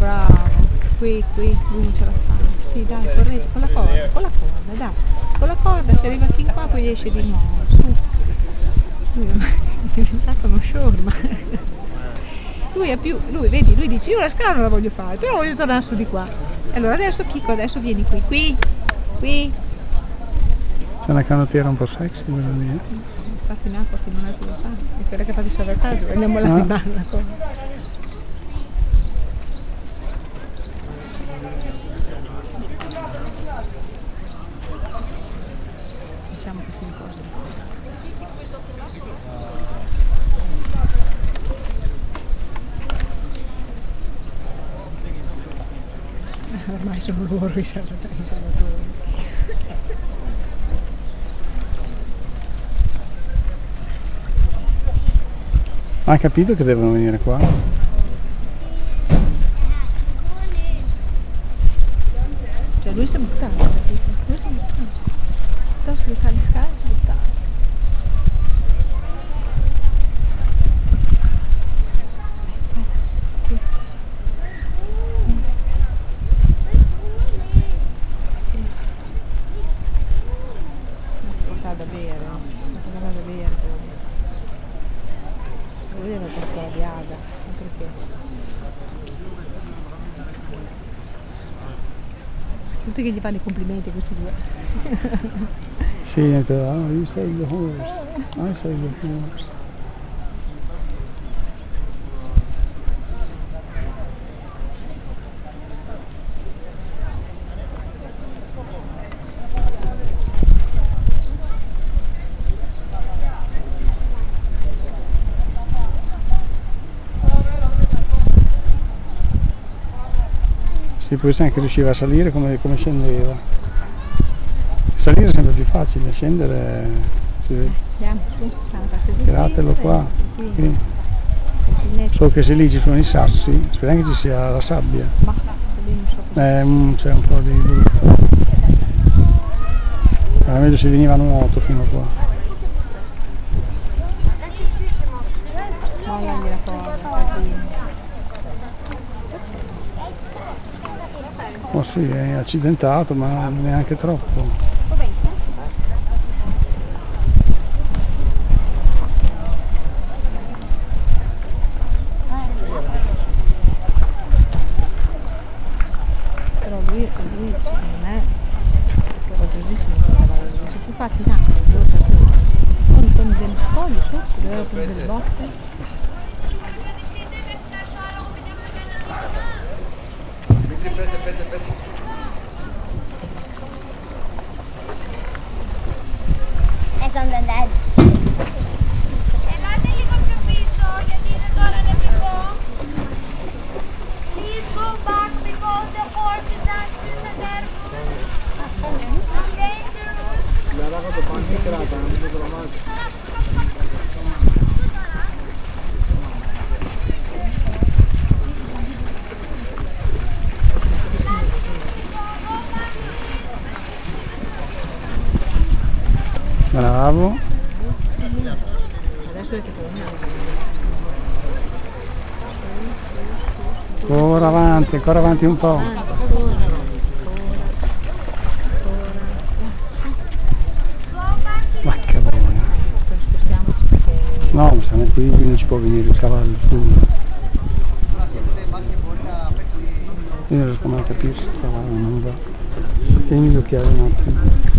bravo. Qui, lui non ce la fa. Sì, dai, correte, con la corda, dai. Con la corda, se arriva fin qua poi esce di nuovo, su. Lui è diventato uno show ormai. Lui, vedi, lui dice, io la scala non la voglio fare, però voglio tornare su di qua. Allora adesso Chico, adesso vieni qui. C'è una canottiera un po' sexy, quella lì. Infatti in acqua che non è più da fare, è quella che fa di salvataggio, andiamo là di mano la cosa. Diciamo che si riposa. Ormai sono loro i salvatori. Ha capito che devono venire qua? Cioè lui si è buttato, capito? Lui si è buttato. Piuttosto di fare le scale, si è buttato. Portare da bere, lui deve portare di Ada, non perché. Tutti che gli fanno i complimenti questi due. Sì, you say the horse, I say the horse. Sì, poi se anche riusciva a salire come scendeva. Salire è sempre più facile, scendere si vede. Andiamo su, Tiratelo qua. Qui. So che se lì ci sono i sassi, speriamo che ci sia la sabbia. Ma lì non so cosa. C'è un po' di brutto. Era meglio se veniva a nuoto fino a qua. Mollagli la corda, casino. Oh sì, è accidentato, ma neanche troppo. Però lui non è coraggiosissimo per cavallo, non si può fare tanto, con delle spoglie sotto, doveva prendere delle botte. È con the dead. E là del col piso, you didn't go to the before. Please go back because the horse is dancing the nervous. Dangerous. La ragazza fa anche serata, non vedo la mano. Bravo. Adesso è che Ancora avanti un po'. Ma che buona. No, stiamo qui non ci può venire il cavallo su. Io non riesco mai a capire se il cavallo non va. Tieni gli occhiali un attimo.